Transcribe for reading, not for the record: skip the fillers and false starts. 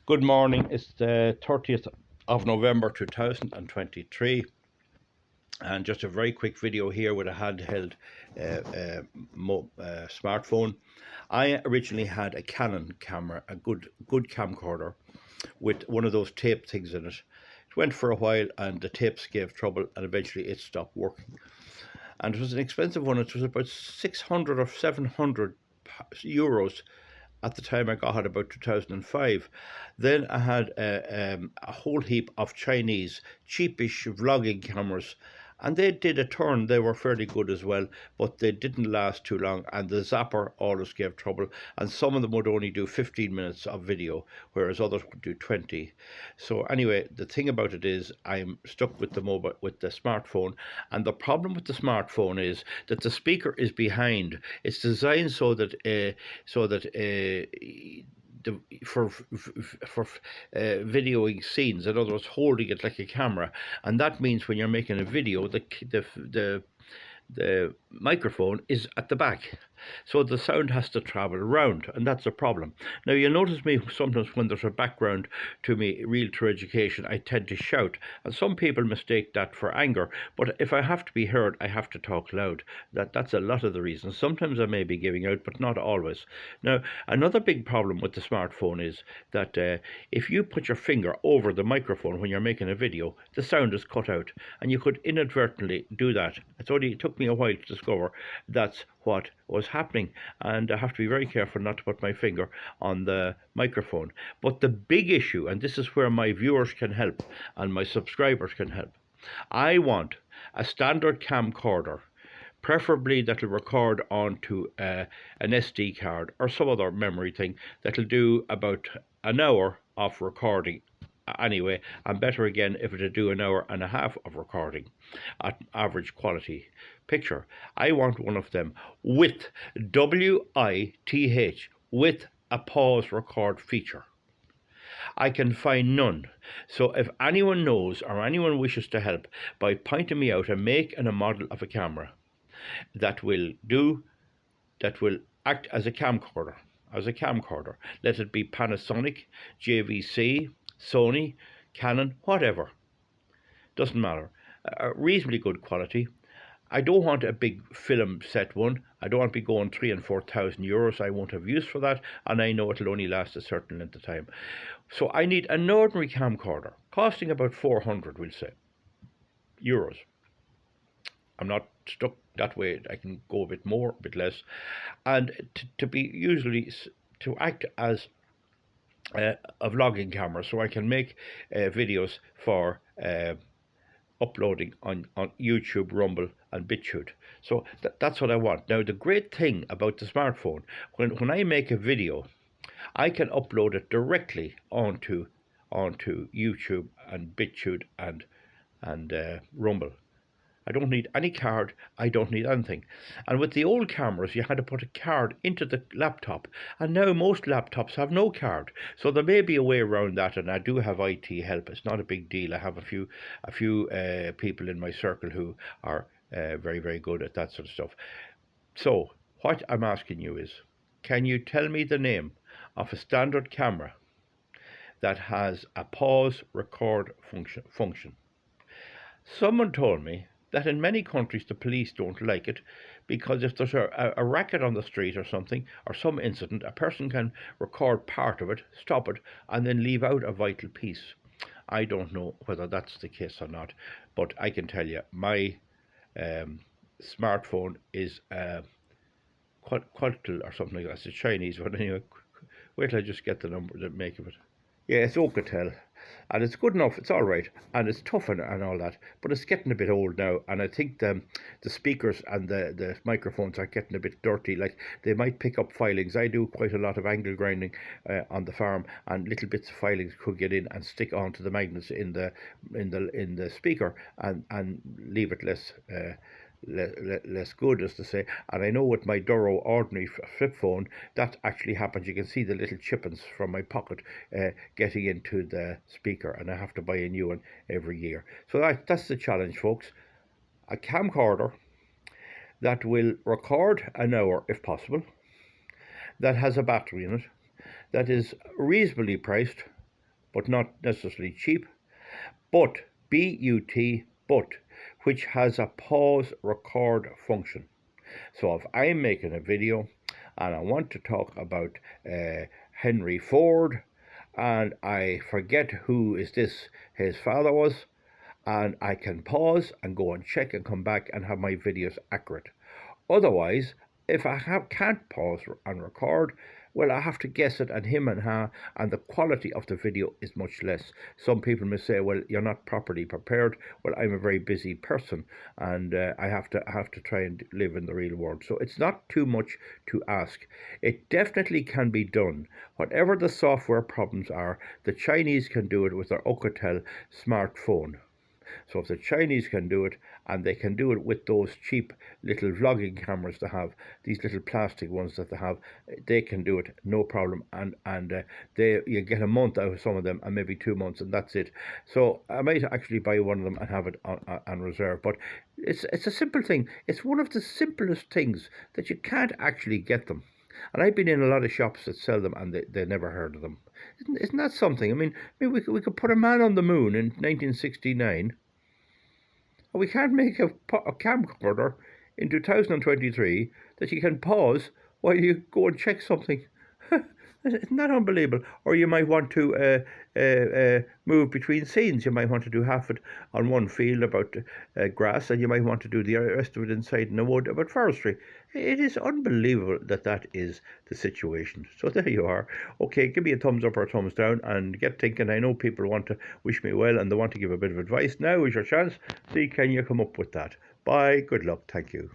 Good morning. It's the 30th of November 2023, and just a very quick video here with a handheld smartphone. I originally had a Canon camera, a good camcorder with one of those tape things in it. It went for a while and the tapes gave trouble and eventually it stopped working. And it was an expensive one. It was about 600 or 700 euros at the time I got it, about 2005. Then I had a whole heap of Chinese cheapish vlogging cameras, and they did a turn. They were fairly good as well, but they didn't last too long, and the zapper always gave trouble, and some of them would only do 15 minutes of video, whereas others would do 20. So anyway, the thing about it is I'm stuck with the smartphone, and the problem with the smartphone is that the speaker is behind. It's designed so that for videoing scenes, in other words, holding it like a camera, and that means when you're making a video, the microphone is at the back, so the sound has to travel around, and that's a problem. Now you'll notice me sometimes when there's a background to me realtor education, I tend to shout, and some people mistake that for anger, but if I have to be heard, I have to talk loud. That's a lot of the reason. Sometimes I may be giving out, but not always. Now another big problem with the smartphone is that if you put your finger over the microphone when you're making a video, the sound is cut out, and you could inadvertently do that. It took me a while to discover that's what was happening, and I have to be very careful not to put my finger on the microphone. But the big issue, and this is where my viewers can help and my subscribers can help, I want a standard camcorder, preferably that'll record onto an SD card or some other memory thing that'll do about an hour of recording anyway, and better again if it'll do an hour and a half of recording at average quality picture. I want one of them with WITH, with a pause record feature. I can find none. So if anyone knows or anyone wishes to help by pointing me out a make and a model of a camera that will act as a camcorder, let it be Panasonic, JVC, Sony, Canon, whatever, doesn't matter, reasonably good quality. I don't want a big film set one. I don't want to be going 3,000 and 4,000 euros. I won't have use for that, and I know it'll only last a certain length of time. So I need an ordinary camcorder, costing about 400, we'll say, euros. I'm not stuck that way. I can go a bit more, a bit less, and to act as a vlogging camera, so I can make videos for uploading on YouTube, Rumble and BitChute. So that's what I want. Now the great thing about the smartphone, when I make a video, I can upload it directly onto YouTube and BitChute and Rumble. I don't need any card, I don't need anything. And with the old cameras, you had to put a card into the laptop, and now most laptops have no card. So there may be a way around that, and I do have IT help. It's not a big deal. I have a few people in my circle who are very, very good at that sort of stuff. So what I'm asking you is, can you tell me the name of a standard camera that has a pause record function? Someone told me that in many countries the police don't like it, because if there's a racket on the street or something, or some incident, a person can record part of it, stop it, and then leave out a vital piece. I don't know whether that's the case or not, but I can tell you my smartphone is Qualtel or something like that. It's a Chinese one anyway. Wait till I just get the number, the make of it. Yeah, it's Alcatel, and it's good enough. It's all right, and it's tough and all that, but it's getting a bit old now, and I think the speakers and the microphones are getting a bit dirty. Like, they might pick up filings. I do quite a lot of angle grinding on the farm, and little bits of filings could get in and stick onto the magnets in the speaker and leave it less good, as to say. And I know with my Duro ordinary flip phone that actually happens. You can see the little chippings from my pocket getting into the speaker, and I have to buy a new one every year. So that's the challenge, folks. A camcorder that will record an hour if possible, that has a battery in it, that is reasonably priced, but not necessarily cheap. But, B-U-T, but, which has a pause record function. So if I'm making a video and I want to talk about Henry Ford, and I forget who is this his father was, and I can pause and go and check and come back and have my videos accurate. Otherwise, if can't pause and record, well, I have to guess it and him and her, and the quality of the video is much less. Some people may say, well, you're not properly prepared. Well, I'm a very busy person, and I have to try and live in the real world. So it's not too much to ask. It definitely can be done. Whatever the software problems are, the Chinese can do it with their Alcatel smartphone. So if the Chinese can do it, and they can do it with those cheap little vlogging cameras they have, these little plastic ones that they have, they can do it, no problem. And you get a month out of some of them, and maybe 2 months, and that's it. So I might actually buy one of them and have it on reserve. But it's a simple thing. It's one of the simplest things that you can't actually get them. And I've been in a lot of shops that sell them, and they never heard of them. Isn't that something? I mean we could put a man on the moon in 1969. We can't make a camcorder in 2023 that you can pause while you go and check something. Isn't that unbelievable? Or you might want to move between scenes. You might want to do half it on one field about grass, and you might want to do the rest of it inside in the wood about forestry. It is unbelievable that that is the situation. So there you are. Okay, give me a thumbs up or a thumbs down and get thinking. I know people want to wish me well and they want to give a bit of advice. Now is your chance. See, can you come up with that? Bye. Good luck. Thank you.